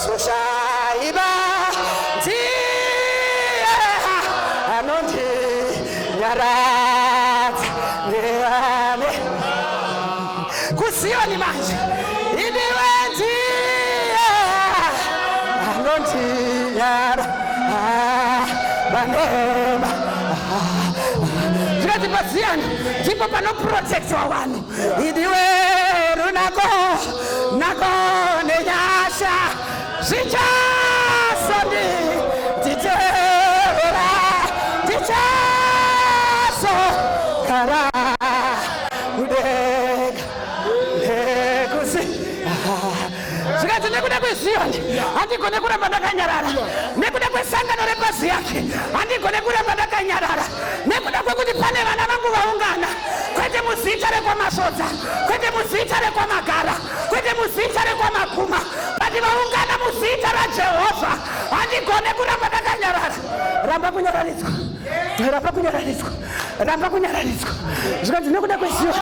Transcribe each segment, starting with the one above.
soshaiba ndiye anondinyaradza ndeame kuzioni manje idiwe ndiye anondinyara banema zvikati pazioni ndipo panoprotectwa vanhu idiwe runako nako nenyasha zvichasoni nditeera ndichasogara mudenga nekuzi zvikati nekuda kwezioni handigone kuramba ndakanyarara, nekuda kwesangano repazi yake handigone kuramba ndakanyarara, nekuda kwekuti pane vana vangu vaungana, kwete muzita rekwamasodza, kwete muzita rekwamagara, kwete muzita rekwamakuma, bati vaungana muzita raJehovha, handigone kuramba ndakanyarara. Ramba kunyararidzwa, ramba kunyararidzwa, ramba kunyararidzwa. Zvikati nekuda kwezioni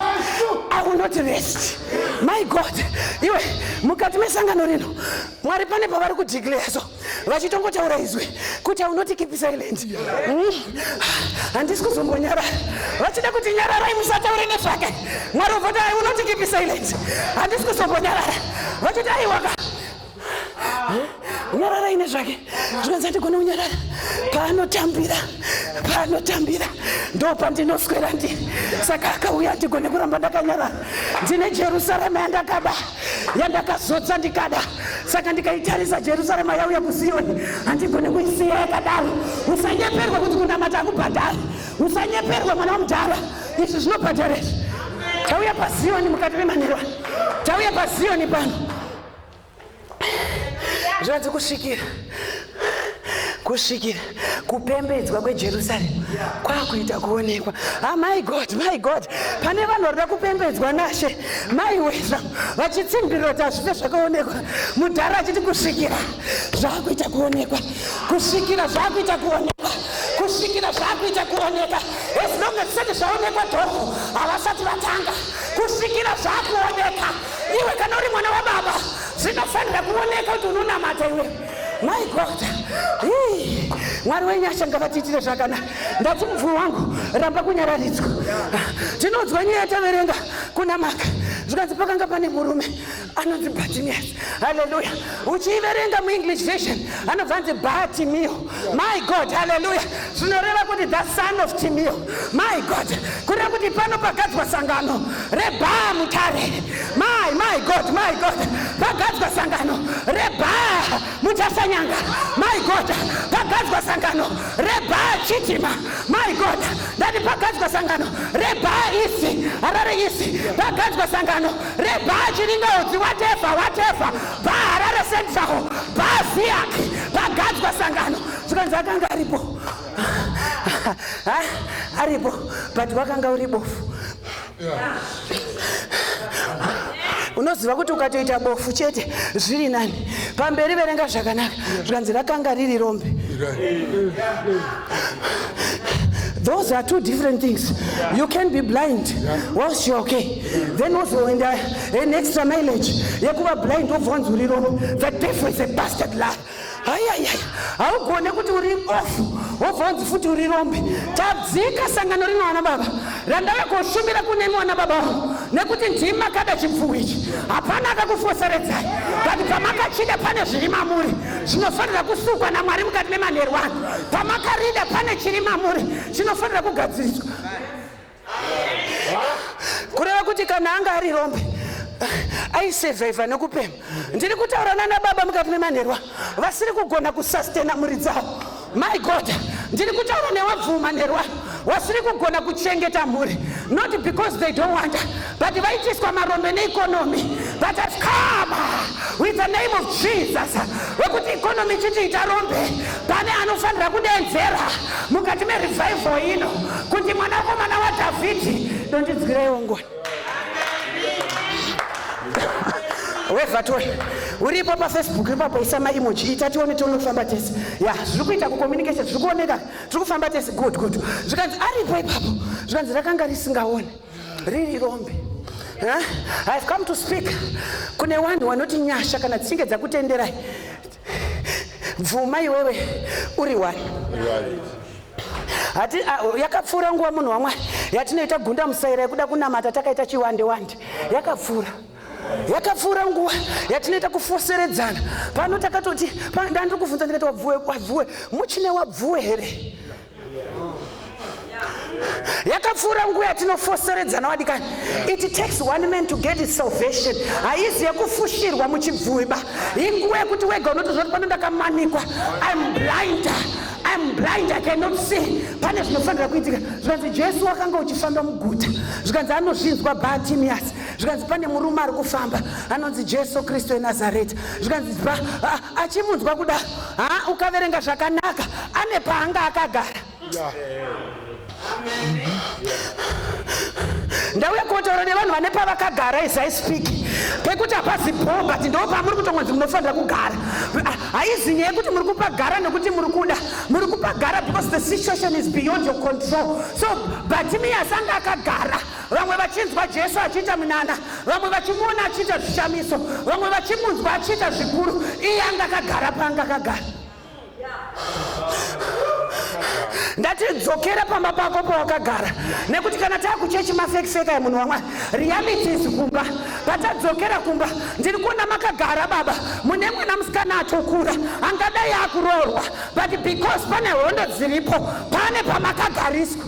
I will not rest. My God, iwe mukati mesangano rino Mwari pane pavari kudeclareso vachitongotaura izwi kuti I will not keep silent. Handisi kuzombonyarara, vachida kuti nyararai musataure nezvake. Mwari uvoti I will not keep silent. Handisi kuzombonyarara, vachiti aiwaka unyarara ine zvake zvinonzi ndigone unyarara paanotambira ndo pandinoswera ndiri. Saka akauya ndigone kuramba ndakanyarara. Ndine Jerusarema yandakaba, yandakazodza ndikada. Saka ndikaitarisa Jerusarema yauya kuZioni, handigone kuisiya yakadaro. Usanyeperwa kuti kunamata akubhadhara, usanyeperwa mwana womudhara, izvi zvinobhadharira. Tauya paZioni mukati memanherwa, tauya paZioni pano. Zvanzi kusvikira kupembedzwa kweJerusarema kwakuita kuonekwa. My God, pane vanhu varida kupembedzwa naShe maiweza vachitsimbirira kuti hazvive zvakaonekwa. Mudhara achiti kusvikira zvakuita kuonekwa, kusvikira zvakuita kuonekwa, kusvikira zvakuita kuoneka. As long as zvisati zvaonekwa dhorho havasati vatanga, kusvikira zvakuoneka. Iwe kana uri mwana wababa zvinofanira kuoneka kuti unonamata iwe. My God, Mwari wenyasha ngavatiitire zvakanaka. Ndati mubvumo wangu ramba kunyararidzwa. Tinonzwa nyaya yataverenga kuna Maka, zvikanzi pakanga pane murume anonzi Bartimaeus. Hallelujah. Uchiiverenga muEnglish version anobvanzi Bartimeo. My God, hallelujah. Zvinoreva kuti the son of Timeo. My God, kureva kuti pano pagadzwa sangano rebha mutare. My God, pagadzwa sangano rebha mutasanyanga. My God, pagadzwa sangano rebha chitima. My God, ndati pagadzwa sangano rebha isi harare isi, pagadzwa sangano rebha chiringaudzi whatever bha harare central bha ziaki, pagadzwa sangano. Zvikanzi akanga aripo but wakanga uri bofu. Unoziva kuti ukatoita bofu chete zviri nani, pamberi verenga zvakanaka. Zvikanzi rakanga riri rombe. Those are two different things. You can be blind whilst you're okay. Then also when there an extra mileage, yekuva blind ovonzi uri rombe. The devil is a bastard lie. Haugone kuti uri ofu ovonzi futi uri rombe. Tadzika sangano rino vana baba randava koshumira kune mwana baba wangu nekuti ndimakada chipfuwo ichi, hapana akakufoseredzai. But pamakachida pane zviri mamuri zvinofanira kusukwa naMwari mukati memanherwa anu. Pamakarida pane chiri mamuri chinofanira kugadziriswa. Kureva kuti kana anga ari rombe aisevhaivha nekupema. Ndiri kutaura nana baba mukati memanherwa vasiri kugona kusastena mhuri dzavo. My God, ndiri kutaura newabvumo manherwa wasiri kugona kuchengeta mhuri, not because they don't want, but vaitiswa marombe neeconomy. But have come with the name of Jesus, wekuti economy chitiita rombe. Pane anofanira kudenzera mukati merevival ino kuti mwanakomana waDhavhidhi dondidzwireiwo ngoni. Wevatoi uripo paFacebook ipapo isa maimoji ita tione tonofamba tese. Ya zviri kuita kucommunication zviri kuoneka, zviri kufamba tese. Good. Zvikanzi aripo ipapo, zvikanzi rakanga risingaoni riri rombe. I've come to speak kune vanhu vanoti nyasha kana dzichinge dzakutenderai bvuma iwewe uri wani. Hati yakapfuura nguva munhu wamwari yatinoita gunda musaira yekuda kunamata takaita chiwande yakapfuura nguva yatinoita kufoseredzana pano takatoti ndandiri kuvhunza ndikati wabvuwe muchine wabvuwe here. Yakapfuura nguva yatinofoseredzana wadikani. It takes one man to get his salvation. Haizi yekufushirwa muchibvuwe ba. Inguva yekuti wega unotozoti pano ndakamanikwa. I'm blind, I cannot see. Pane zvinofanira kuitika. Zvikanzi Jesu wakanga uchifamba muguta. Zvikanzi anozvinzwa Bartimaeus. Zvikanzi pane murume ari kufamba anonzi Jesu Kristu weNazareta. Zvikanzi achimunzwa kudaro ukaverenga zvakanaka ane paanga akagara. Ndauya kotaura nevanhu vane pavakagara as I speak. Pekuti hapazi bhomba kuti ndo pamuri kutongonzi munofanira kugara. Haizi nyaya yekuti muri kupagara nekuti muri kuda. Muri kupagara because the situation is beyond your control. So Bartimaeus anga akagara. Vamwe vachinzwa Jesu achiita munana, vamwe vachimuona achiita zvishamiso, vamwe vachimunzwa achiita zvikuru. Iye anga akagara paanga akagara. Ndatidzokera pamba pako pawakagara nekuti kana taakuchechi mafekifeka emunhu wamwari reality is kumba. Patadzokera kumba ndiri kuona makagara baba mune mwana musikana atokura angadai akuroorwa but because pane hondo dziripo pane pamakagariswa.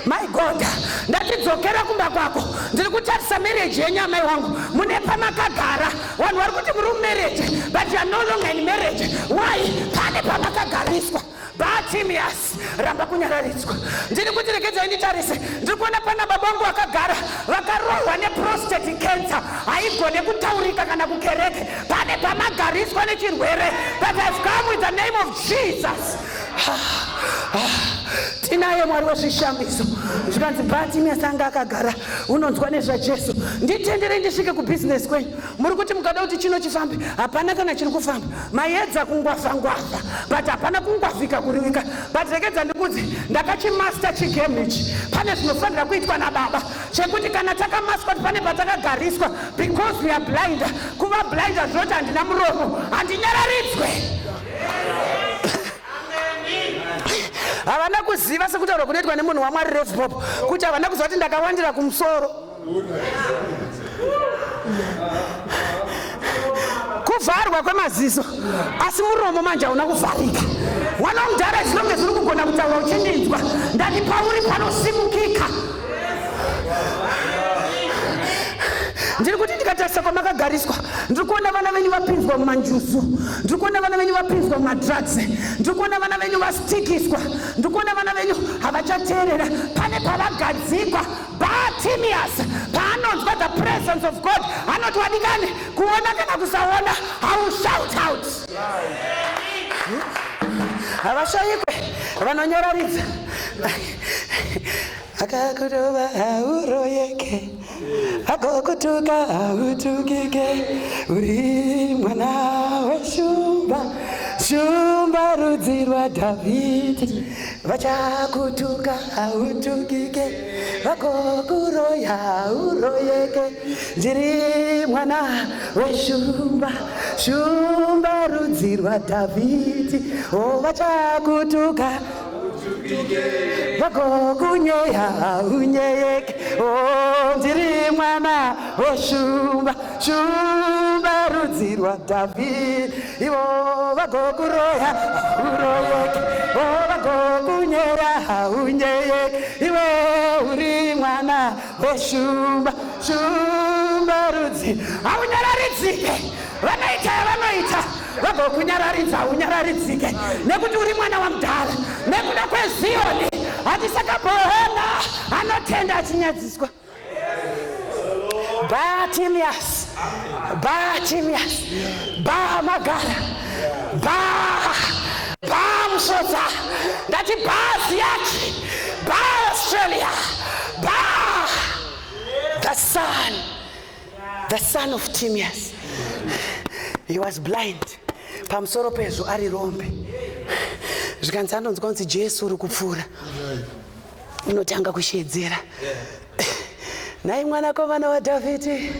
My God, ndatidzokera kumba kwako ndiri kutarisa marriage yenyamai wangu mune pamakagara. Vanhu vari kuti muri mumarriage but you are no longer in marriage. Why? Pane pamakagariswa. Bartimaeus, ramba kunyararidzwa. Ndiri kuti regedzai nditarise. Ndiri kuona pana baba vangu vakagara vakarohwa neprostate cancer haigone kutaurika kana kukereke. Pane pamagariswa nechirwere. But I've come with the name of Jesus. Tinaye mwari wezvishamiso. Zvikanzi Bartimaeus anga akagara unonzwa nezvaJesu. Nditenderei ndisvike kubusiness kwenyu. Muri kuti mukada kuti chino chifambe hapana kana chiri kufamba. Maedza kungwavha but hapana kungwavhika kuriwika. But rekedza ndikudzi ndakachimaster chigame ichi. Pane zvinofanira kuitwa nababa chekuti kana takamaskwa pane patakagariswa because we are blind. Kuva blind zvinoti handina muromo handinyararidzwe. Havana kuziva sekutaura kunoitwa nemunhu wamwari Rev Bob kuti havana kuziva kuti ndakawandira kumusoro. Kuvharwa kwemaziso asi muromo manje hauna kuvharika. Mwana womudhara zvinonge zviri kugona kutaura uchindinzwa ndati pauri panosimukika. Ndiri kuti ndikatarisa kwamakagariswa ndiri kuona vana venyu vapinzwa mumanjusu, ndiri kuona vana venyu vapinzwa mumadrugs, ndiri kuona vana venyu vastikiswa, ndiri kuona vana venyu havachateerera. Pane pavagadzikwa. Bartimaeus paanonzwa the presence of God anoti wadikani kuona kana kusaona I will shout out. Havashayikwe vanonyararidza. Akakutova hauroyeke akokutuka hautukike uri mwana weshumba shumba rudzi rwaDhavhidhi vachakutuka hautukike vakokuroya hauroyeke ndiri mwana weshumba shumba rudzi rwaDhavhidhi vachakutuka vakokunyeya unyeyeke ndiri mwana weshumba shumba rudzi rwaDhavhidhi ivo vakokuroya uroyeke vakokunyeya unyeyeke iwe uri mwana weshumba shumba rudzi haunyararidzike. Vanoita yavanoita vagokunyararidza unyararidzike nekuti uri mwana wamudhara nekuda kweZioni hatisakabohana anotenda achinyadziswa. Bartimaeus magara musodza ndati Ziaki Australia the son of Timaeus. He was blind. Pamusoro pezvo ari rombe. Zvikanzi anonzwa kunzi Jesu uri kupfuura. Unotanga kushedzera. Nai mwanakomana waDhavhidhi,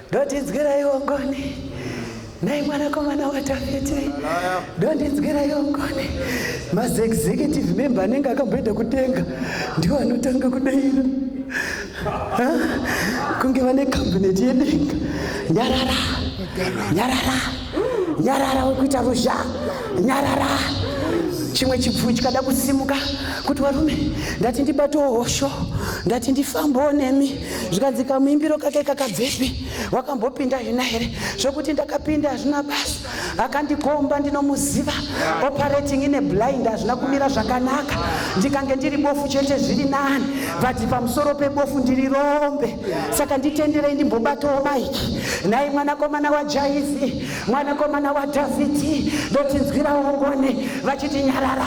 ndotinzwirai ngoni. Nai mwanakomana waDhavhidhi, ndondinzwira yongoni. Maexecutive member anenge akamboenda kudenga ndiwo anotanga kudaira. Kunge vane cabinet yedenga. Nyarara wekuita ruzha. Nyarara. Chimwe chipfuyo chikada kusimuka kuti varume ndati ndibatawo hosho, ndati ndifambawo nemi, zvikanzi kamuimbiro kake kakabvepi, wakambopinda zvina here, zvokuti ndakapinda hazvina basa, akandikomba ndinomuziva, operating ine blind hazvina kumira zvakanaka, ndikange ndiri bofu chete zviri nani, but pamusoro pebofu ndiri rombe, saka nditenderei ndimbobatawo maiki. Nai mwanakomana waJaizi, mwanakomana waDhavhidhi, ndotinzwira ngoni vachiti nyarara,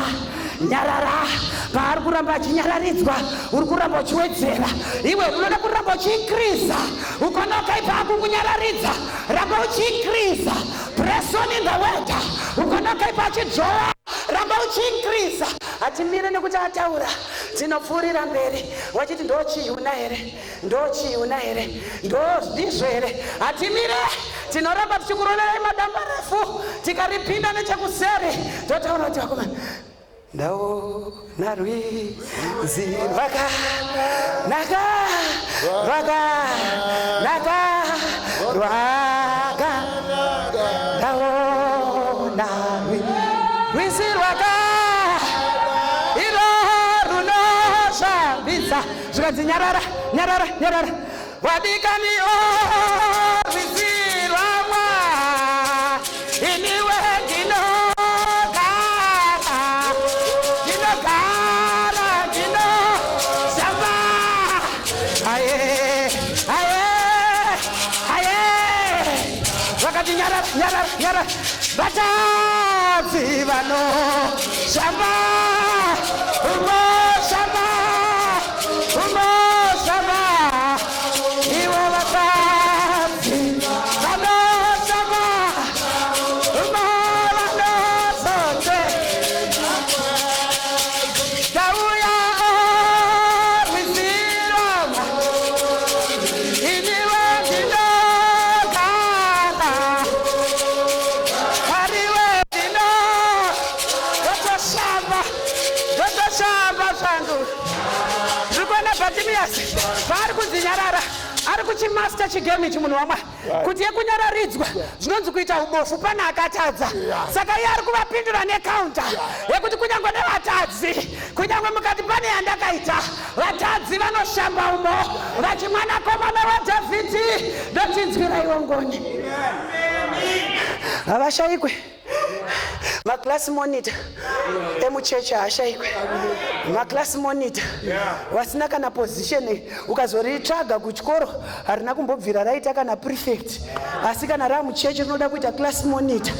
paari kuramba achinyararidzwa uri kuramba uchiwedzera, iwe unoda kuramba uchiinkriza, ukonoka ipapo kunyararidza ramba uchiinkriza, press on in the word, ukonoka ipapo achidzoa ramba uchiinkriza. Hatimire nekuti ataura, tinopfuurira mberi, wachiti ndochiuna here, ndizvo here, hatimire, tinoramba tichikuronerai madamba refu, tikaripinda nechekuseri, totaura kuti vakomana ndaona rwizi rwakanaka, ndaona rwizi iro runoshambidza, zvikanzi nyarara, wadikani rwizi rwamwa, iniwe nyarara, vatadzi vanoshamba, ivo vatadzi vanoshamba, vanosonze, ndauya rwiziroma, iniwe ndinogara, Bartimaeus paari kudzinyarara ari kuchimaster chigame ichi munhu wamwari kuti yekunyararidzwa zvinonzi kuita ubofu pana akatadza, saka iye ari kuvapindura nekaunta yekuti kunyange nevatadzi, kunyange mukati pane yandakaita, vatadzi vanoshamba umo, vati mwanakomana waDhavhidhi, ndotinzwira iwo ngoni. Havashayikwe maclass monitor emuchechi haashayikwe, maclass monitor wasina kana position, ukazoritsvaga kuchikoro harina kumbobvira raita kana prefect, asi kana ramuchechi rinoda kuita class monitor.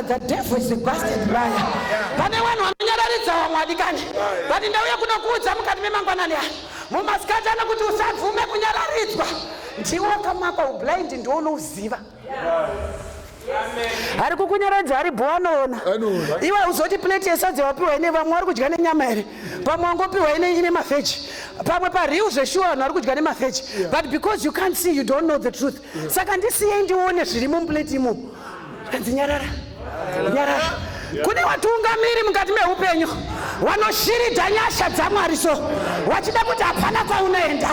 The devil is a bastard liar. Pane vanhu vanonyararidza vamwe vadikani, but ndauya kunokuudza mukati memangwanani aya mumasikati ano kuti usabvume kunyararidzwa, ndiwo kamakwa ublind ndiwo unouziva. Ari kukunyaradza ari bwanoona. Iwe uzoti plate yesadza wapiwa ine vamwe vari kudya nenyama here, pamwe wangopiwa ine mavheji, pamwe pariu zveshuwa vanhu vari kudya nemavheji, but because you can't see, you don't know the truth. Saka ndisiyei ndione zviri muplate imo. Kanzi nyarara. Kune vatungamiri mukati meupenyu vanoshiridha nyasha dzaMwari, so wachida kuti hapana kwaunoenda,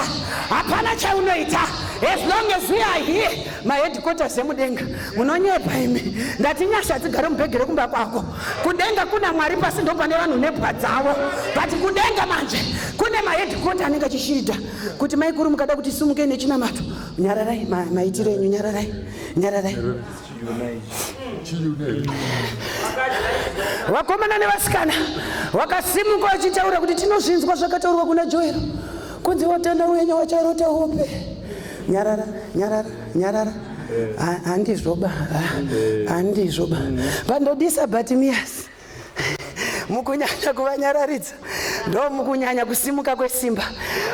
hapana chaunoita, as long as we are here, maheadquarters emudenga munonyepa imi, ndati nyasha dzigare mubhegere kumba kwako. Kudenga kuna Mwari, pasi ndo pane vanhu nebwa dzavo, but kudenga manje kune maheadquarter anenge achishiridha kuti maikuru mukada kuti simuke nechinamato, nyararai, maitiro enyu nyararai. Vakomana nevasikana vakasimuka vachitaura kuti tinozvinzwa zvakataurwa kuna Joero, kunzi watenda uyenyu wacharota hope. Nyarara, handizvoba. Vandodisa Bartimaeus mukunyanya kuvanyararidza ndo mukunyanya kusimuka kwesimba.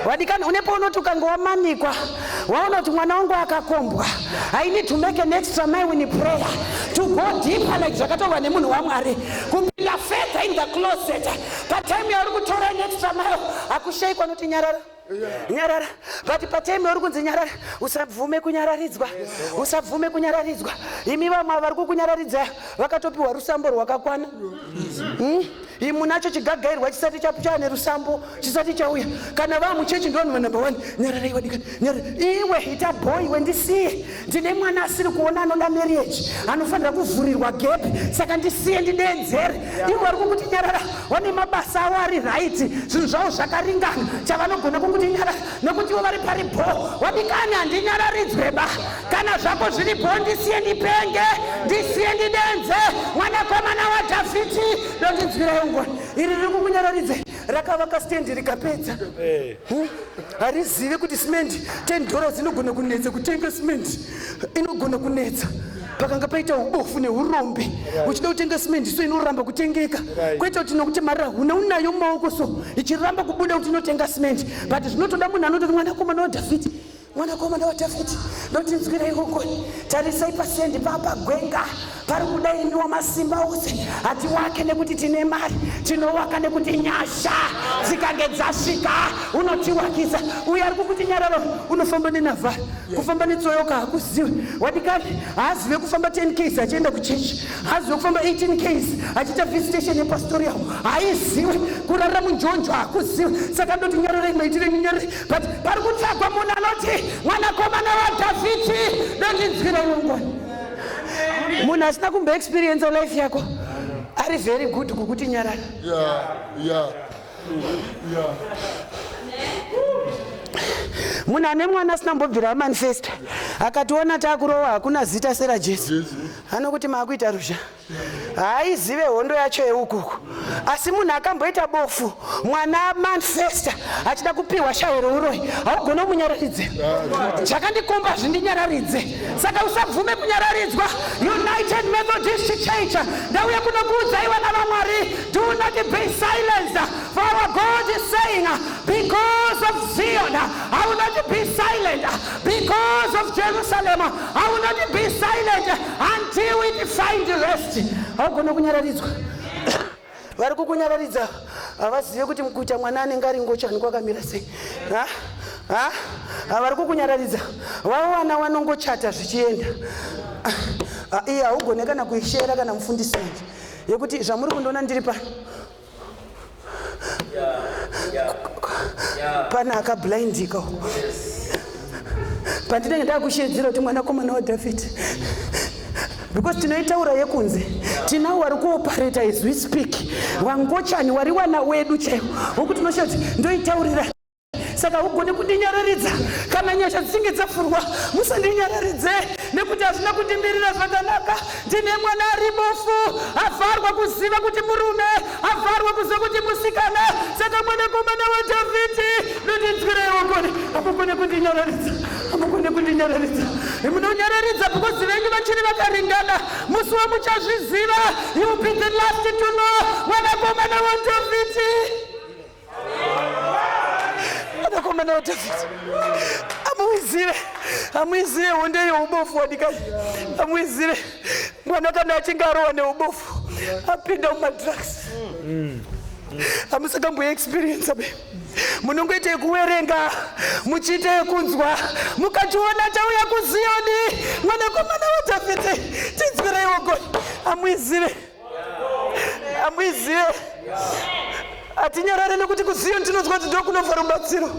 Wadikana unepo unoti ukangowamanikwa waona kuti mwana wangu akakombwa, I need to make an extra mile in prayer to go deeper, like zvakataurwa nemunhu waMwari, kupinda further in the closet. Patime yauri kutora an extra mile, akushayikwa noti nyarara. nyarara. But patime uri kunzi nyarara, usabvume kunyararidzwa. Usabvume kunyararidzwa. Imi vamwe vari kukunyararidza vakatopiwa rusambo rwakakwana. Imu nacho chigagairwa chisati chane rusambo chisati chauya. Kana vamuchechi ndovanhu number 1 nyarara iwadikana. Nyarara iwe ita boy wendisiye. Ndine mwana asiri kuona anoda marriage. Anofanira kuvhurirwa gap. Saka ndisiye ndidenzere. Iwe vari kukuti nyarara vane mabasa avo ari right. Zvinhu zvavo zvakaringana. Chavanogona kukuti nyarara nokuti ivo vari paripo. Wadikani handinyararidzwe ba. Kana zvako zviripo ndisiye ndipenge. Ndisiye ndidenze. Mwanakomana waDhavhidhi ndondidzvirai ngoni. Iri riri kukunyararidze rakavaka stendi rikapedza. Harizive kuti simendi $10 inogona kunetsa kutenga simendi. Inogona kunetsa. Pakanga paita ubofu neurombe uchida kutenga simendi so inoramba kutengeka. Kwete kuti nokuti mari huna unayo mumaoko so ichiramba kubuda kuti inotenga simendi. But zvinotoda munhu anototi mwanakomana waDhavhidhi. Mwanakomana waDhavhidhi ndotinzwirai ngoni. Tarisai pasendi papagwenga pari kudainiwa masimba ose. Hatiwake nekuti tine mari, tinowaka nekuti nyasha dzikange dzasvika unotiwakisa. Uyo ari kukuti nyararo unofamba nenavhari, kufamba netsoyoka hakuziwe. Wadikani haazive kufamba 10 k's achienda kuchechi, haazive kufamba 18 k's achiita visitation yepastoral, haiziwe kurara munjonjo hakuziwe. Saka ndoti nyararei maitire nyararei. But pari kutsvagwa munhu anoti mwanakomana waDhavhidhi ndondinzwirai ngoni. Munhu asina kumbe experience life yako ari very good kukuti nyarara. Munhu ane mwana asina mbobvira manifesta akationa takurowa hakuna zita sera Jesu anokuti maakuita rusha. Haizive hondo yacho yeukuku. Asi munhu akamboita bofu mwana manifesta achida kupiwa shawero uroi haugona kumunyararidze. Chakandikomba zvindinyararidze. Saka usabvume kunyararidzwa. United Methodist Church ndauya kunokuudzai vana vaMwari, do not be silenced, for our God is saying, because of Zion I will not be silent, because of Jerusalem I will not be silent until we find rest. Haugona kunyararidzwa. Vari kukunyararidza havazive kuti kuita mwana anenge ari ngochani kwakamira sei. Vari kukunyararidza vavo vana vanongochata zvichienda. Iye haugone kana kuishera kana mufundisi wanje yekuti zvamuri kundoona ndiri pano pana akablindika pandinenge ndakushedzera kuti mwanakomana waDhavhidhi. Because tinoitaura yekunze tinavo vari kuopareta as we speak. Wangochani wari wana wedu chaiwo wokuti noshoti ndoitaurira. Saka ugone kundinyararidza kana nyasha dzisinge dzafurwa. Musandinyararidze nekuti hazvina kundimirira zvakanaka. Ndine mwana ari bofu avharwa kuziva kuti murume, avharwa kuziva kuti musikana. Saka mwanakomana waDhavhidhi ndondinzwirai ngoni. Hamugone kundinyararidza, hamugone kundinyararidza. Munonyararidza because venyu vachiri vakaringana. Musi wamuchazviziva, you will be the last to know. Mwanakomana waDhavhidhi, mwanakomana waDhavhidhi. Amuizive hondo yeubofu wadikani. Amuizive mwana kana achinge arowa neubofu apinda mumadrugs. Hamusakamboe experience be. Munongoita yekuwerenga muchiite yekunzwa mukationa tauya kuZioni mwanakomana waDhavhidhi. Tinzwirai ngoni. Amuizive. Atinyarare nekuti kuZioni tinonzwa kuti ndokunobva rubatsiro.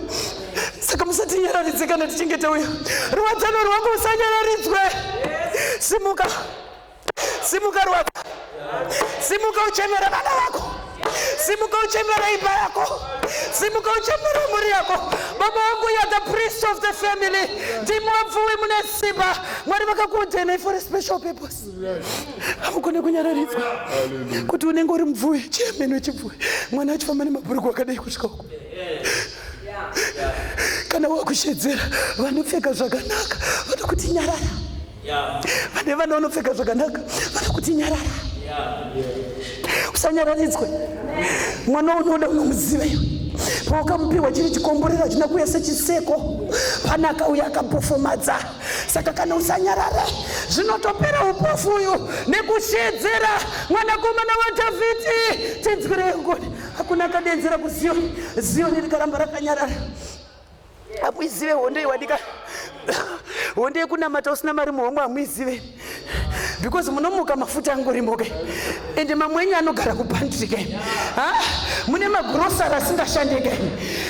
Saka musatinyararidze kana tichinge tauya. Ruwadzano rwako usanyararidzwe. Simuka rwako. Simuka uchemera vana vako. Simuka uchemera imba yako. Simuka uchemera mhuri yako. Baba wangu, you are the priest of the family. Ndimwabvuwe mune simba. Mwari vakakuondenai for a special purpose. Hamugone kunyararidzwa kuti unenge uri mubvuwe, chairman wechibvuwe. Mwana achifamba nemabhuruku akadai kusvika uko. Kana wakushedzera vanopfeka zvakanaka vanokuti nyarara. Vane vana vanopfeka zvakanaka vanokuti nyarara. Usanyararidzwe. Mwana unoda unomuziva iwe. Pawakamupiwa chiri chikomborero china kuuya sechiseko panaka uya akapofomadza. Saka kana usanyarara zvinotopera upofu uyu nekushedzera mwanakomana waDhavhidhi. Tinzwirai ngoni. Hakuna akadenzera kuZioni. Zioni rikaramba rakanyarara. Amuizive hondo iwadika. Hondo yekunamata usina mari muhomwe amuizive. Because munomuka mafuta angorimoke. Ende mamwenyu anogara kupandrika. Mune magrosari asingashandike.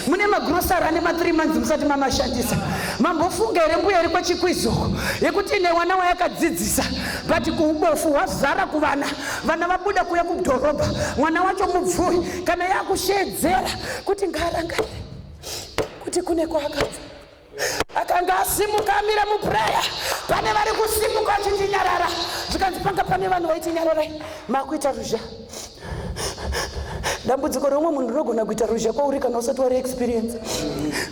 Mune magrosari ane ma3 months musati mamashandisa. Mambofunga here mbuya iri kwaChikwizo yekuti ine wana wayakadzidzisa but kuubofu wazara kuvana. Vana vabuda kuya kudhorobha. Mwana wacho mubvuri kana yakushedzera kuti ngarangarire kuti kune kwakabva. Akanga asimuka amira muprayer. Pane vari kusimuka vachindinyarara. Zvikanzi panga pane vanhu vaitinyararai. Makuita ruzha. Dambudziko romwe munhu rinogona kuita ruzha kwauri kana usati wari experience.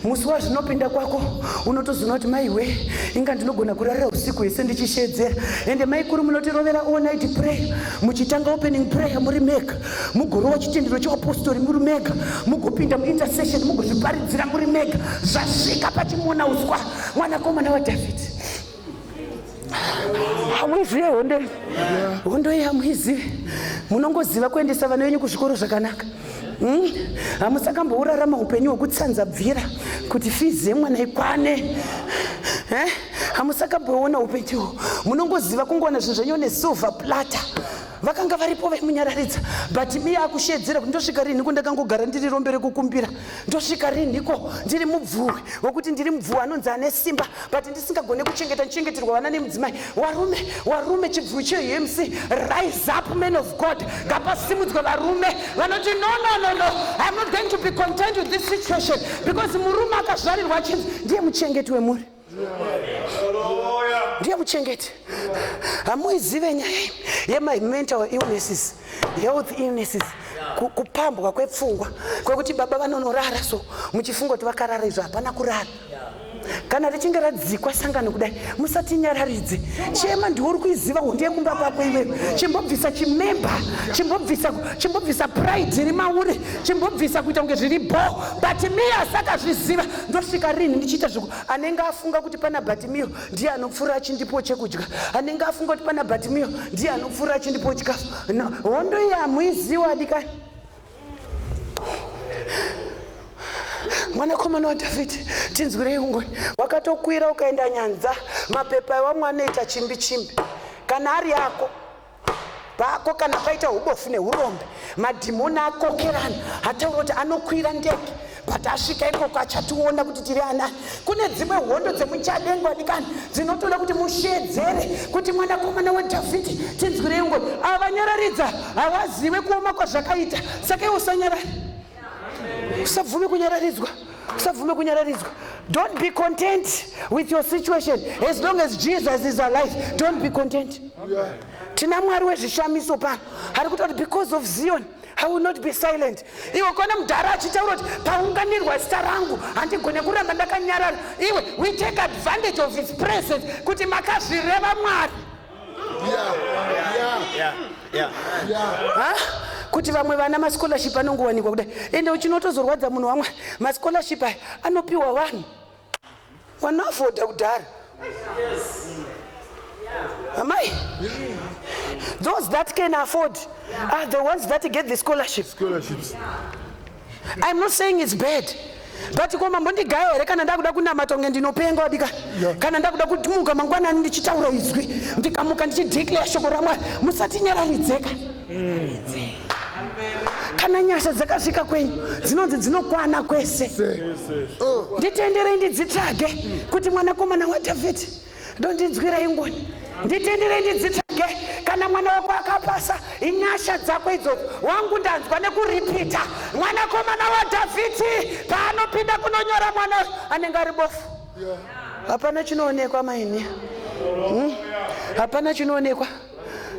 Musi wazvinopinda kwako unotoziona kuti maiwe inga ndinogona kurarira usiku hwese ndichishedzera. Ende maikuru munotirovera all night prayer. Muchitanga opening prayer muri mega. Mugoro wachitendero cheapostori muri mega. Mugopinda muintercession mugozviparidzira muri mega. Zvasvika pachimuona uswa mwanakomana waDhavhidhi. Hamuizive hondo. Hondo iyi hamuizive. Munongoziva kuendesa vana venyu kuzvikoro zvakanaka. Hamusakambourarama upenyu hwekutsanza bvira kuti fizi yemwana ikwane. Hamusakamboona upenyu. Munongoziva kungoona zvinhu zvenyu nesilver platter. Vakanga varipo vaimunyararidza but mi akushedzera kuti ndosvika rini kundakangogara ndiri rombe rekukumbira. Ndosvika riniko ndiri mubvuwi wekuti ndiri mubvuwi anonzi ane simba but ndisingagone kuchengeterwa vana nemudzimai. Warume chibvuwi cheUMC, rise up men of God. Ngapasimudzwe varume vanoti no, I'm not going to be content with this situation because murume akazvarirwa achinzi ndiye muchengeti wemhuri. Ndiye muchengeti. Hamuizive nyaya yema-mental illnesses, health illnesses, kupambwa kwepfungwa kwekuti baba vanonorara so muchifunga kuti vakarara izvo hapana kurara. Kana richinge radzikwa sangano kudai musatinyararidze. Chema ndiwe uri kuiziva hondo yekumba kwako iwewe. Chimbobvisa chimemba, chimbobvisa pride iri mauri, chimbobvisa kuita kunge zviri bho. Bhatimio asakazviziva. Ndosvika rini ndichiita zviko. Anenge afunga kuti pana Bhatimio ndiye anopfuura achindipo chekudya. Anenge afunga kuti pana Bhatimio ndiye anopfuura achindipo chikafu. Hondo iyi hamuiziva adikani. Mwanakomana waDhavhidhi, tinzwirei ngoni. Wakatokwira ukaenda Nyanza, mapepa evamwe anoita chimbi. Kana ari yako pako kana paita ubofu neurombe, madhimoni akokerana, hataura kuti anokwira ndege. But asvika ikoko achationa kuti tiri anani. Kune dzimwe hondo dzemuchadenga dikani dzinotoda kuti mushedzere kuti mwanakomana waDhavhidhi, tinzwirei ngoni. Avanyararidza havazive kuoma kwazvakaita. Saka usanyarara. Usabvume kunyararidzwa. Don't be content with your situation as long as Jesus is alive. Don't be content. Tina Mwari wezvishamiso pano ari kutaura because of Zion I will not be silent. Iwe kona mudhara achitaura kuti paunganirwa zita rangu handigone kuramba ndakanyarara. Iwe we take advantage of his presence kuti makazvireva Mwari. Kuti vamwe vana mascholarship anongowanikwa kudai. Ende uchinotozorwadza munhu wamwe mascholarship aya anopiwa vanhu vanoafodha kudhara. Amai? Those that can afford are the ones that get the scholarships. I'm not saying it's bad. But koma mbondigaya here kana ndakuda kunamata kunge ndinopenga wadika. Kana ndakuda kutimuka mangwanani ndichitaura izwi. Ndikamuka ndichideclare shoko raMwari. Musatinyararidzeka. Kana nyasha dzakasvika kwenyu dzinonzi dzinokwana kwese. Nditenderei ndidzitsvage kuti mwanakomana waDhavhidhi ndondinzwira ingoni. Nditenderei ndidzitsvage kana mwana wako akapasa inyasha dzako idzodzo wangu ndanzwa nekuripita mwanakomana waDhavhidhi paanopinda kunonyora mwana anenge ari bofu. Hapana chinoonekwa maini. Hapana chinoonekwa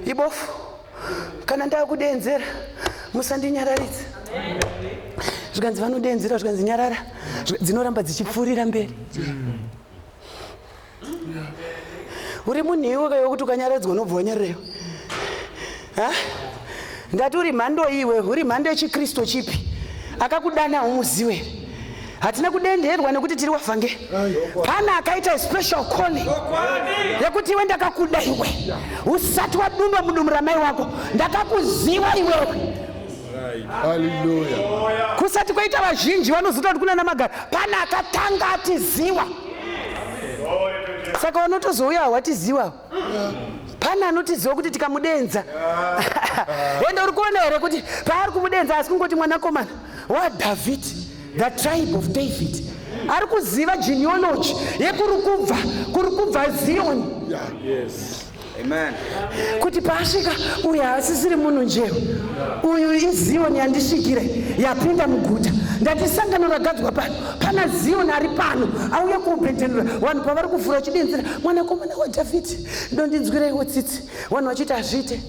ibofu. Kana ndakudenzera musandinyararidza. Zvikanzi vanodenzera zvikanzi nyarara dzinoramba dzichipfuurira mberi. Uri munhu iwe yokuti ukanyaradzwa unobva wanyarira. Ndati uri mhando iwe, uri mhando yechiKristu chipi? Akakudana umuziwe. Hatina kudenderwa nekuti tiri wavhange. Pana akaita special calling yekuti iwe ndakakuda iwe usati wadumba mudumbu ramai wako ndakakuziva iwewe. Hallelujah. Kusati kwaita vazhinji vanozoda kuti kuna namagara pana akatanga atiziwa. Saka vanotozouya watiziwa. Pana anotiziwa kuti tikamudenza. Ende uri kuona here kuti paari kumudenza asi kungoti mwanakomana waDavid, the tribe of David. Ari kuziva genealogy kuri kubva Zioni. Yes. Amen. Kuti paasvika uyu haasisiri munhu njeo, uyu iZioni yandisvikire yapinda muguta, ndati sangano ragadzwa pano, pana Zioni ari pano auya kuupembenura. Vanhu pavari kuvhura chidenzera, mwanakomana waDhavhidhi ndondinzwireiwo tsitsi. Vanhu vachiti hazviite,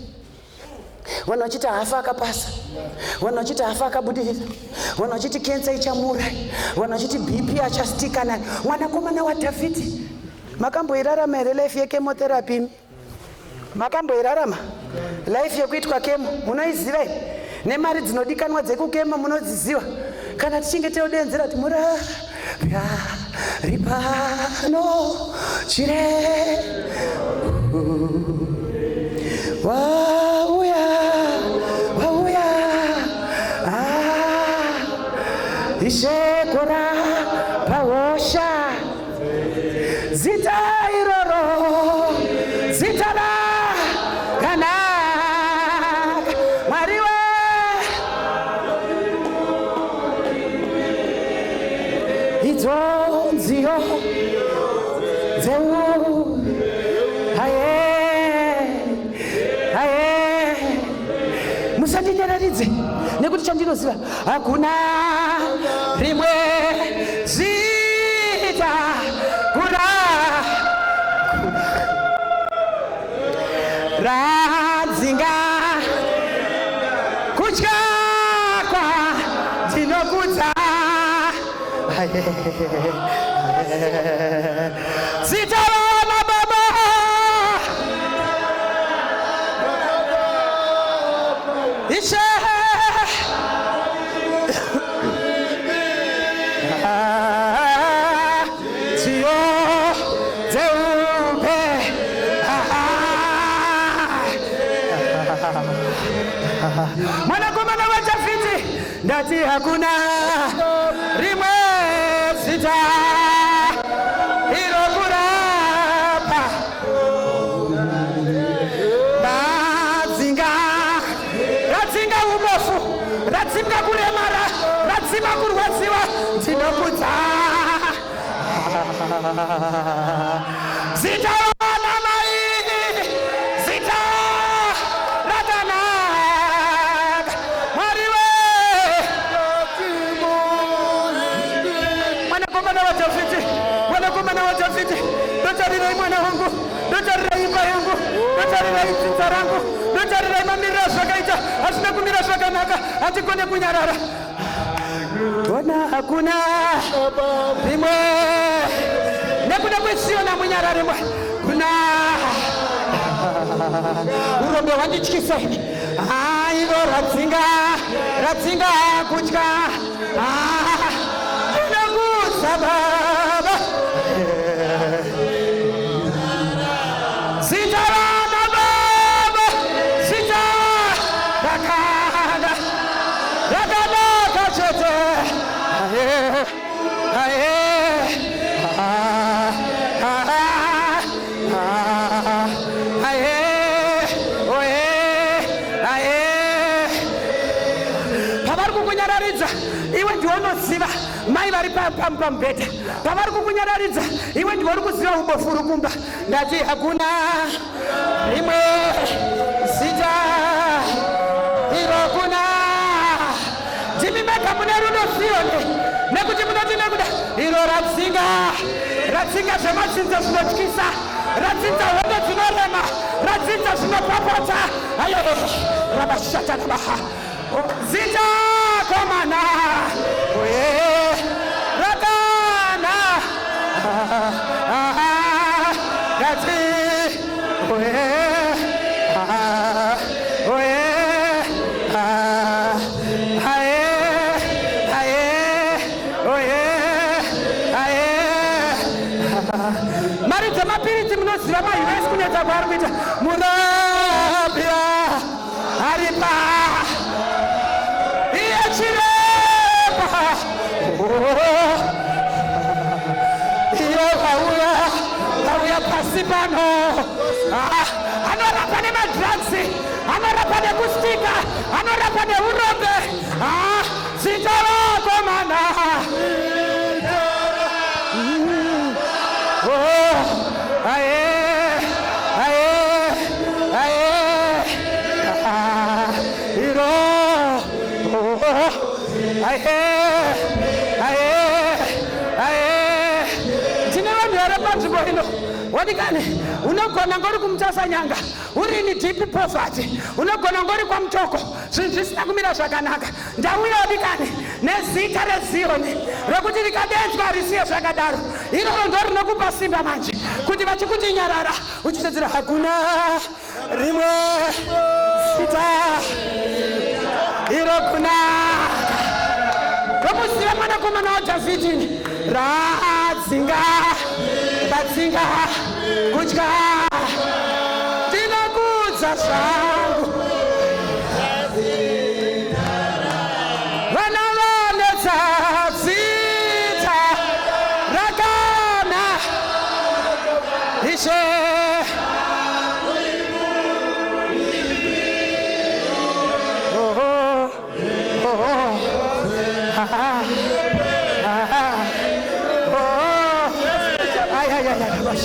vanhu vachiti hafa akapasa, vanhu vachiti hafa akabudirira, vanhu vachiti kensa ichamuurai, vanhu vachiti BP achastika naye. Mwanakomana waDhavhidhi, makamboirarama here life yekemotherapy? Makamboirarama life yekuitwa kemo? Munoiziva here? Nemari dzinodikanwa dzekukema munodziziva? Kana tichinge teudenzera kuti murapya ripano chire wauya ishekora pahosha zita iroro zita rakanaka Mwariwe idzo nziyo dzeu musandinyaradze nekuti chandinoziva hakuna rimwe zita radzinga kutya kwandinokudza zita ramababa ishe tiyo dzeupe mwanakomana waDhavhidhi ndati hakuna rimwe zita irokurapa radzinga ubofu, radzinga kuremara, radzinga kurwadziwa, ndinokudza zita ramai, zita rakanaka Mwariwe. Mwanakomana waDhavhidhi, mwanakomana waDhavhidhi, ndotarirai mwana wangu, ndotarirai imba yangu, ndotarirai dzinza rangu, ndotarirai mamiriro azvakaita, asina kumira zvakanaka, hatigone kunyarara. Ona hakuna rimwe nekuda kwesiona munyarare mwa kuna urombe hwandityisa ini iro radzinga kutya inokudza baba zita rana baba zita rakanaka chete pavari kukunyararidza iwe ndiwanoziva mai vari pamubhedha, pavari kukunyararidza iwe ndiwari kuziva ubofu uri kumba. Ndati hakuna rimwe zita irokuna ndimi mega mune rudo Zioni, nekuti munoti nekuda iro radzinga zvemadzinza zvinotyisa, radzinza hondo dzinorema, radzinza zvinopapata ayo rabashata rabaha zita komana rakana radzi mari dzemapiriti munoziva maUS kunetsa kwaari kuita murapya aripa anorapa nemadrugs, anorapa nekustika, anorapa neurombe. Zita rako mana. Wadikane, unogona ngori kumutasa nyanga, uri ni deep poverty, unogona ngori kwa mtoko, zvisina kumira zvakanaka. Ndauya wadikane, nezita reZioni, rekuti rikadenzwa risiye zvakadaro. Iroro ndo rinokupa simba manje, kuti vachikuti nyarara, uchitedzera hakuna rimwe zita irokunaka. Rokuziva mwanakomana waDhavhidhi, radzinga batsinga kutya ndinokudza zvangu vana vanetsa zita rakana ishe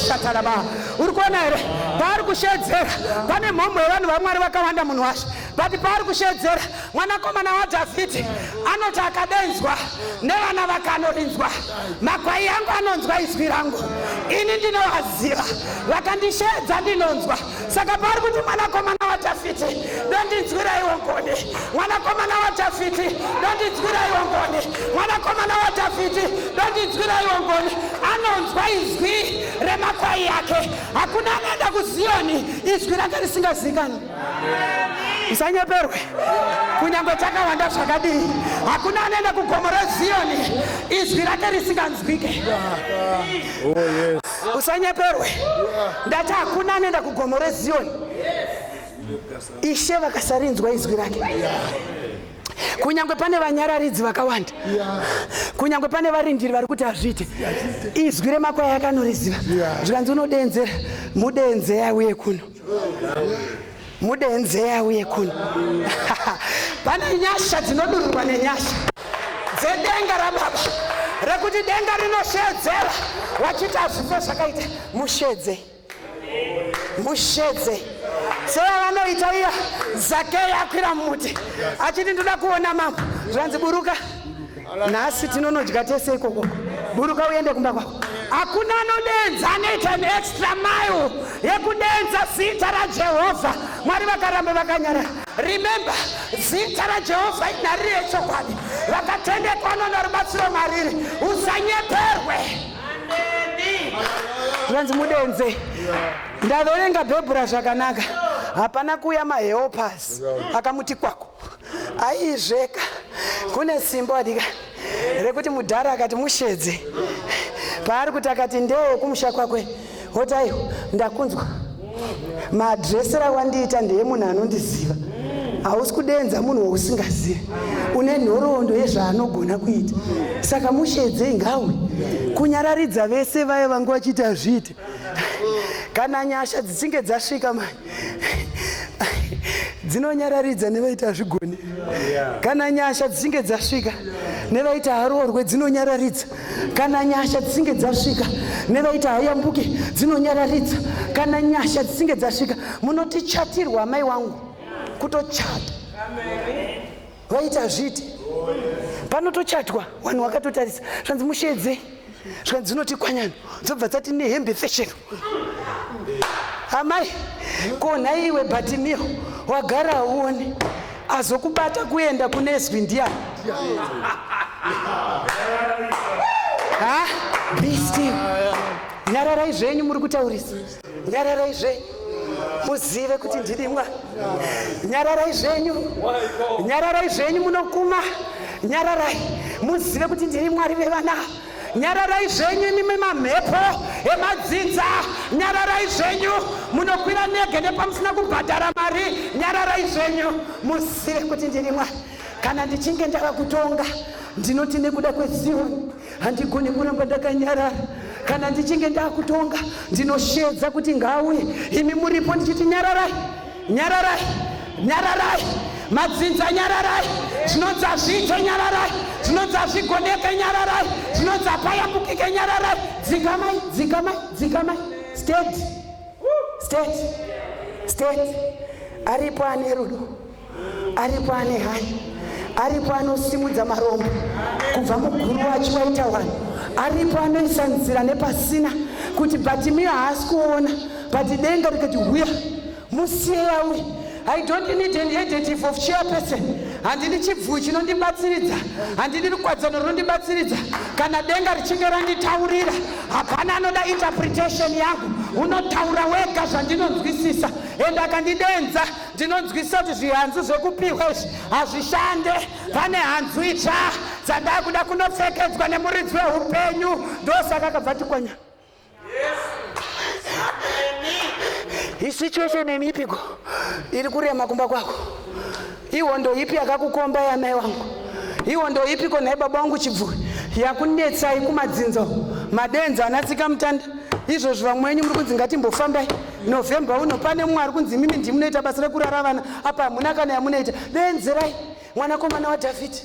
shataraba urikuona here paari kushedzera pane mhomho yevanhu vaMwari vakawanda munhu washe, but paari kushedzera mwanakomana waDhavhidhi anoti akadenzwa nevana vakanorinzwa, makwai angu anonzwa izwi rangu, ini ndinovaziva, vakandishedza ndinonzwa. Saka paari kuti mwanakomana waDhavhidhi ndondinzwiraiwo ngoni, mwanakomana waDhavhidhi ndondinzwiraiwo ngoni, mwanakomana waDhavhidhi ndondinzwiraiwo ngoni. Anonzwa izwi remakwai yake. Hakuna anaenda kuZioni izwi rake risingazikanwi. Usanyeperwe kunyangwe takawanda zvakadii, hakuna anaenda kugomo reZioni izwi rake risinganzwike. Usanyeperwe, ndati hakuna anaenda kugomo reZioni Ishe vakasarinzwa izwi rake. Kunyangwe pane vanyararidzi vakawanda, kunyangwe pane varindiri vari kuti hazviite, izwi remakwai akanoriziva. Zvikanzi unodenzera, mudenze auye kuno, mudenze auye kuno. Pane nyasha dzinodururwa nenyasha dzedenga rababa, rekuti denga rinoshedzera. Wachiti hazvife zvakaita, mushedze, mushedze. Seya vanoita iya Zakei akwira muti achiti ndoda kuona mambo, zvanzi buruka nhasi tinonodya tese ikoko, buruka uende kumba kwako. Hakuna anodenza anoita an extra mile yekudenza zita raJehovha. Mwari vakaramba vakanyarara. Remember, zita raJehovha inari rechokwadi, vakatendekwa norubatsiro mariri. Usanyeperwe, zvanzi mudenze. Ndaverenga bhebhura zvakanaka, hapana kuuya mahelpers akamuti kwako. Aizveka kune simba wadika rekuti mudhara akati mushedze, paari kuti akati ndeye kumusha kwakwe, hotaiwo ndakunzwa maadresera wandiita ndeye munhu anondiziva. Hausi kudenza munhu wausingazivi, une nhoroondo yezvaanogona kuita. Saka mushedzei ngawe kunyararidza vese vaya vangu vachiita zviite. Kana nyasha dzichinge dzasvika manje dzinonyararidza nevaita zvigoni. Kana nyasha dzichinge dzasvika nevaita harorwe dzinonyararidza. Kana nyasha dzichinge dzasvika nevaita hayambuke dzinonyararidza. Kana nyasha dzichinge dzasvika, munotichatirwa amai wangu kutochata. Vaita zviti panotochatwa vanhu vakatotarisa, zvanzi mushedze, zvanzi dzinoti kwanyano dzobva dzati nehembe fashion. Amai, kona iwe Bhatimio wagara uone azokubata kuenda kunezwi ndiani? Be still. Nyararai zvenyu muri kutaurisa, nyararai zvenyu muzive kuti ndiri Mwari. Nyararai zvenyu, nyararai zvenyu munokuma, nyararai muzive kuti ndiri Mwari vevana. Nyararai zvenyu nime mamhepo emadzidza, nyararai zvenyu munokwira nege nepamusina kubhadhara mari, nyararai zvenyu muzive kuti ndiri Mwari. Kana ndichinge ndava kutonga ndinoti nekuda kweZioni handigoni kuramba ndakanyarara. kana ndichinge ndakutonga ndinoshedza kuti ngauye. Imi muripo ndichiti nyararai, nyararai, nyararai, madzinza nyararai, zvinonzi azviite nyararai, zvinonzi azvigoneke nyararai, zvinonzi apayambukike nyararai. Dzikamai, dzikamai, dzikamai. State, state, state. Aripo ane rudo, aripo ane hanya, aripo anosimudza marombo kubva muguru wacho waita wanhu, aripo anoisa nzira nepasina kuti Bhatimeo haasi kuona, but denga rikati huya musiye yauye. I don't need an adjective of chairperson. Handini chibvu chinondibatsiridza, handini rukwadzano runondibatsiridza. Kana denga richinge randitaurira, hapana anoda interpretation yangu. Unotaura wega zvandinonzwisisa. Ende akandidenza ndinonzwisisa kuti zvihanzu zvekupiwa izvi hazvishande. Pane hanzu itsva dzadakuda kunopfekedzwa nemuridzi weupenyu. Ndosaka akabva tikwanya. Isituation emipiko iri kurema kumba kwako. Ihondo ipi yakakukomba yamai wangu? Ihondo ipi kona baba wangu chibvuri yakunetsai kumadzinzo madenza anatsika mutanda? Izvozvo vamwenyu muri kunzi ngatimbofambai November uno. Pane mumwe ari kunzi mimi ndimunoita basa rekurara vana apa hamuna kana yamunoita. Denzerai mwanakomana waDhavhidhi.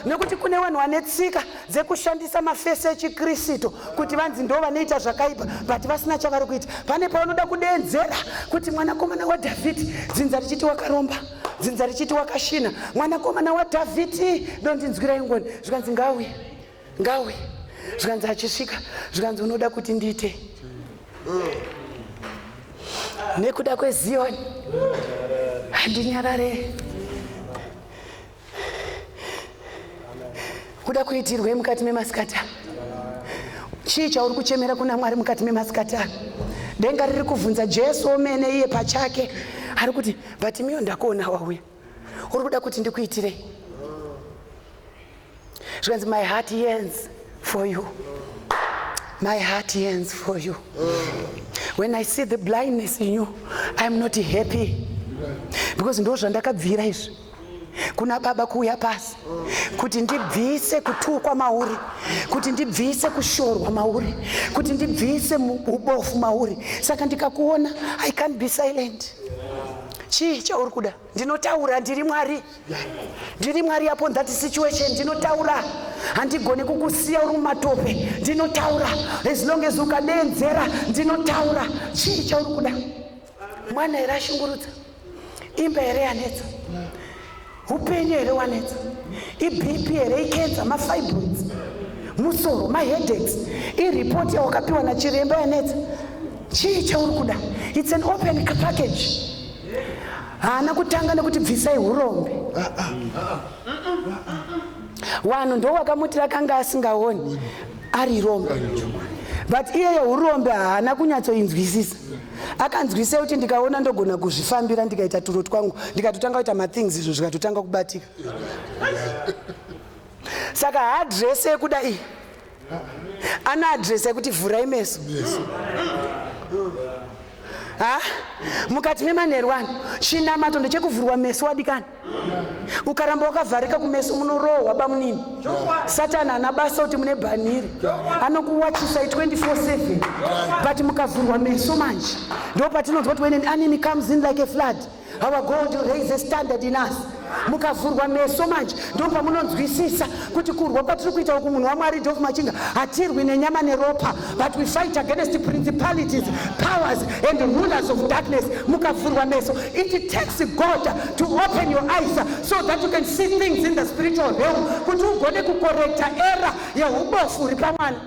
Nekuti kune vanhu vane tsika dzekushandisa mafesi echiKristu kuti vanzi ndo vanoita zvakaipa but vasina chavari kuita. Pane paunoda kudenzera kuti mwanakomana waDhavhidhi, dzinza richiti wakaromba, dzinza richiti wakashina, mwanakomana waDhavhidhi ndondinzwirai ngoni. Zvikanzi ngauye, ngauye. Zvikanzi achisvika, zvikanzi unoda kuti ndiite nekuda kweZioni handinyarare. Kuda kuitirwe mukati memasikati. Chii chauri kuchemera kuna Mwari mukati memasikati? Denga riri kuvhunza Jesu omene iye pachake. Ari kuti Bhatimeo ndakuona wauya. Uri kuda kuti ndikuitirei? Zvikanzi my heart yearns for you. My heart yearns for you. When I see the blindness in you, I'm not happy. Because ndo zvandakabvira izvi kuna baba kuuya pasi kuti ndibvise kutukwa mauri, kuti ndibvise kushorwa mauri, kuti ndibvise ubofu mauri. Saka ndikakuona I can't be silent. Chii chauri kuda? Ndinotaura, ndiri Mwari. Ndiri Mwari upon that situation. Ndinotaura. Handigoni kukusiya uri mumatope. Ndinotaura. As long as ukadenzera ndinotaura. Chii chauri kuda? Mwana here ashungurudza, imba here yanetsa, upenyu here wanetsa, iBP here, icancer, mafibroids, musoro, maheadaches, iripoti yawakapiwa nachiremba yanetsa. Chii chauri kuda? It's an open package. Hana kutanga nekuti bvisai urombe. Vanhu ndo vakamutira kanga asingaoni ari rombe. But iye urombe haana kunyatsoinzwisisa. Akanzwisisa kuti ndikaona ndogona kuzvifambira ndikaita turo twangu ndikatotanga kuita mathings izvo zvikatotanga kubatika. Saka address yekuda iyi ana address yekuti vhurai meso. Mukati memanheru ano chinamato ndechekuvhurwa meso wadikani. Ukaramba wakavharika kumeso munorohwa bamunini. Satani ana basa kuti mune bhaniri anokuwachisai 24/7. But mukavhurwa meso manje ndo patinonzwa kuti when an enemy comes in like a flood, our God will raise a standard in us. Mukavhurwa meso manje ndo pamunonzwisisa kuti kurwa kwatiri kuita uku munhu waMwari Dhofu Machinga hatirwi nenyama neropa, but we fight against principalities, powers and rulers of darkness. Mukavhurwa meso. It takes God to open your eyes so that you can see things in the spiritual realm, kuti ugone kukorekta era yeubofu uri pamwana.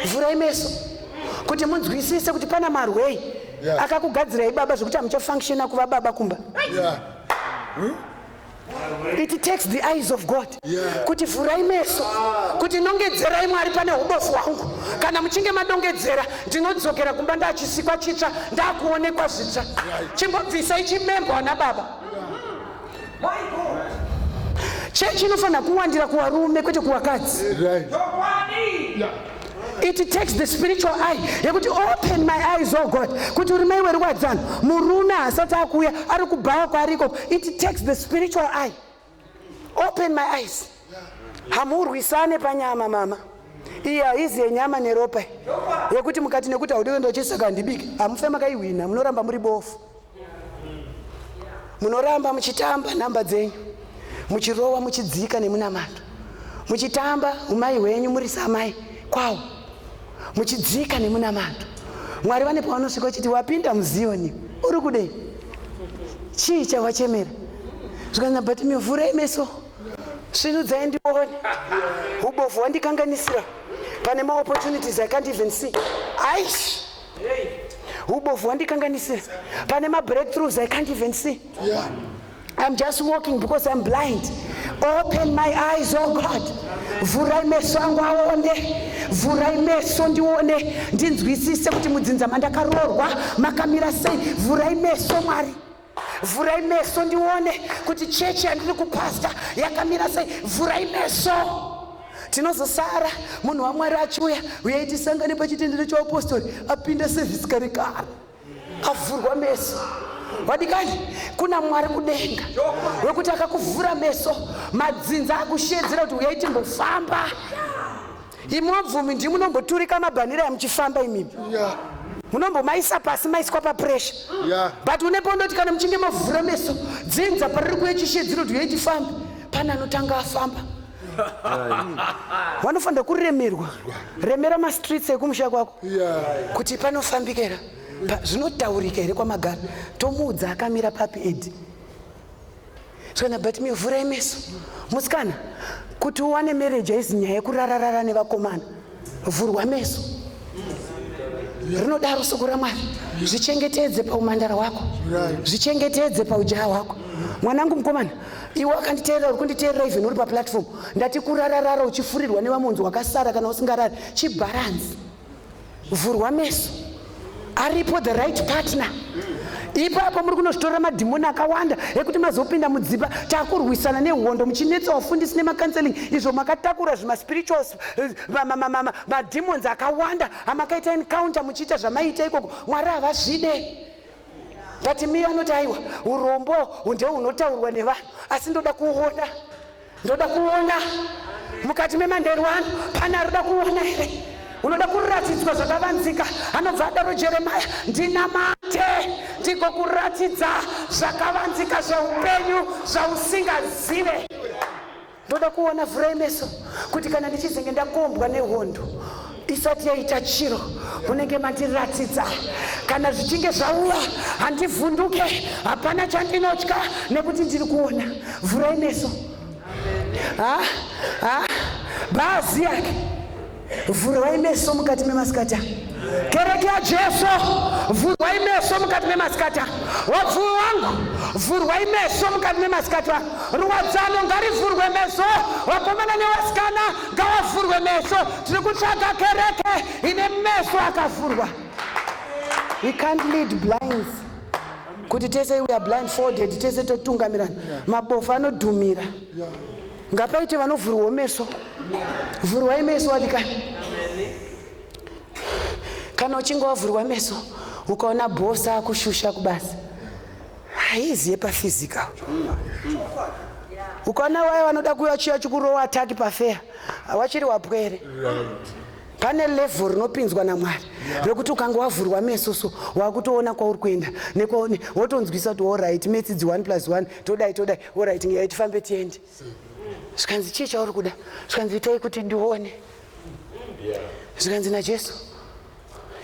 Vhurai meso kuti munzwisise kuti pana marwei akakugadzirai baba zvokuti hamuchafunctiona kuva baba kumba. It takes the eyes of God. Kuti vhurai meso kuti nongedzerai Mwari pane ubofu hwangu. Kana muchinge madongedzera ndinodzokera kumba ndachisikwa chitsva, ndakuonekwa zvitsva. Chimbobvisai chimembo ana baba. Chechi inofanira kuwandira kuvarume kwete kuvakadzi. It takes the spiritual eye. Yekuti open my eyes, oh God. Kuti urimai werwadzana murume asati akuya ari kubhawa kwariko. It takes the spiritual eye. Open my eyes. Hamurwisane panyama mama. Iyi haizi yenyama neropa yekuti mukati nekuti haudi kuenda uchisaka ndibike hamufe makaiwina, munoramba muri bofu, munoramba muchitamba namba dzenyu, muchirowa muchidzika nemunamato, muchitamba umai hwenyu muri samai kwawo, muchidzika nemunamato. Mwari vane pavanosvika uchiti wapinda muZioni uri kudei, chii chawachemera? Zvikanzi Bhatimeo, vhurai meso svinudzai ndione. Ubofu hwandikanganisira, pane maopportunities I can't even see. Aish, ubofu hwandikanganisira, pane mabreakthroughs I can't even see. I'm just walking because I'm blind. Open my eyes, oh God. Vhurai meso angu aone, vhurai meso ndione, ndinzwisise kuti mudzinza mandakaroorwa makamira sei. Vhurai meso Mwari, vhurai meso ndione kuti chechi yandiri kupasta yakamira sei. Vhurai meso. Tinozosara munhu waMwari achiuya uyai tisangane pachitendero chaupostori apinda sevhisi kare kare avhurwa meso. Wadikani kuna Mwari kudenga wekuti akakuvhura meso, madzinza akushedzera kuti uyai timbofamba. Imobvumi ndi munomboturika mabhanira yamuchifamba imimi, munombomaisa pasi maiswa papresha, but unepondoti kana muchinge mavhura meso dzinza pariri kuye chishedzero kuti uyai tifambe, pane anotanga afamba. Wanofanira kuremerwa, remera mastreets ekumusha kwako kuti panofambikira, zvinotaurika here kwamagara. Tomuudza akamira papi edi zvona Bhatimeo, vhurai meso. Musikana, kuti uwane marriage haizi nyaya yekurararara nevakomana, vhurwa meso. Rinodaro soko raMwari, zvichengetedze paumhandara hwako, zvichengetedze paujaha hwako. Mwanangu mukomana, iwe wakanditeerera, uri kunditeerera even uri paplatform, ndati kurararara uchifurirwa nevamonzi wakasara kana usingarari, chibharanzi. Vhurwa meso, aripo the right partner. Ipapo muri kunozvitorera madhimoni akawanda ekuti mazopinda mudzimba takurwisana nehondo, muchinetsa vafundisi nemakanseling, izvo makatakura zvimaspirituals, madhimons akawanda amakaita encounter muchiita zvamaita ikoko. Mwari havazvide. Bhatimeo anoti aiwa, urombo ndehunotaurwa nevanhu, asi ndoda kuona, ndoda kuona mukati memanheru ano pana arida kuona here. Unoda kuratidzwa zvakavanzika. Anobva adaro Jeremia, ndinamate ndigokuratidza zvakavanzika zveupenyu zvausingazive. Ndoda kuona, vhurai meso kuti kana ndichizenge ndakombwa nehondo isati yaita chiro, munenge mandiratidza. Kana zvichinge zvauya handivhunduke, hapana chandinotya nekuti ndiri kuona. Vhurai meso. Bhazi yake, vhurwai meso mukati memasikata. Kereke yaJesu, vhurwai meso mukati memasikata. Wabvuyi wangu, vhurwai meso mukati memasikata. Ruwadzano ngarivhurwe meso, wakomana newasikana ngavavhurwe meso. Tiri kutsvaga kereke ine meso akavhurwa. We can't lead blinds. Kuti tese we are blindfolded, tese totungamirana. Mabofu anodhumira. Ngapaite vanovhurwa meso. Vhurwai meso wadikani. Kana uchinge wavhurwa meso ukaona bosi akushusha kubasa, haiziye pafizika. Ukaona waya vanoda kuuya chiya chikurowa ataki pafeya, wachiri wapwere. Pane level rinopinzwa naMwari rekuti ukanga wavhurwa meso so wakutoona kwauri kuenda nekwaone wotonzwisa kuti alright metsidzi 1+1 todai alright ngeya tifambe tiende. Zvikanzi chii chauri kuda? Zvikanzi itai kuti ndione. Zvikanzi naJesu,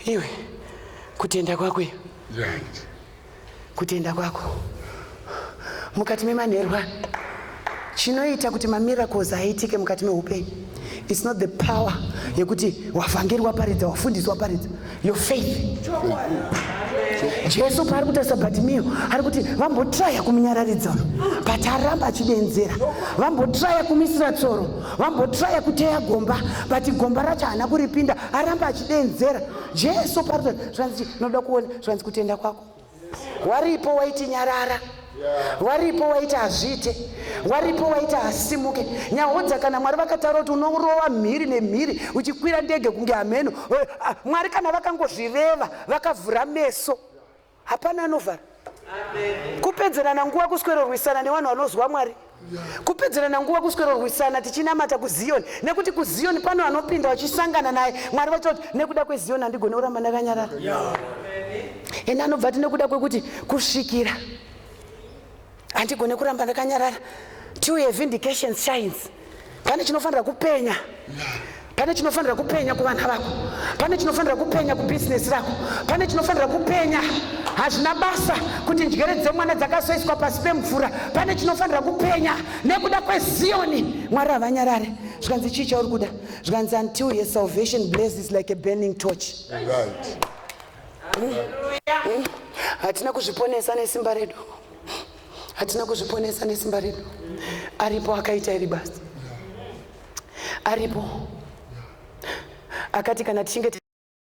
iwe kutenda kwako, kutenda kwako mukati memanheru ano chinoita kuti mamiracles aitike mukati meupenyu. It's not the power yekuti wavhangeri waparidza, wafundisi waparidza, your faith. Jesu paari kutarisa Bhatimeo ari kuti vambotraya kumunyararidza, but aramba achidenzera. Vambotraya kumisira tsoro, vambotraya kuteya gomba, but gomba racho haana kuripinda, aramba achidenzera. Jesu paari kuti zvanzi noda kuona zvanzi kutenda kwako. Waripo waiti nyarara, waripo waiti hazviite, waripo waiti hasimuke. Nyahodza kana Mwari vakataura kuti unorowa mhiri nemhiri uchikwira ndege kunge hameno, Mwari kana vakangozvireva vakavhura meso, hapana anovhara. Kupedzerana nguva kuswera rwisana nevanhu vanozwa Mwari. kupedzerana nguva kuswerorwisana tichinamata kuZioni, nekuti kuZioni pano vanopinda vachisangana naye. Mwari vachoti nekuda kweZioni handigoni kuramba ndakanyarara. Ena anobva ati nekuda kwekuti kusvikira handigoni kuramba ndakanyarara. Till your vindication shines. Pane chinofanira kupenya. Pane chinofanira kupenya kuvana vako. Pane chinofanira kupenya kubizinesi rako. Pane chinofanira kupenya. Hazvina basa kuti njere dzemwana dzakasoiswa pasi pemvura. Pane chinofanira kupenya nekuda kweZioni. Mwari havanyarare. Zvikanzi chii chauri kuda? Zvikanzi until your salvation blazes like a burning torch. Right. Hatina kuzviponesa nesimba redu. Hatina kuzviponesa nesimba redu. Aripo akaita iri basa. Aripo akati kana tichinge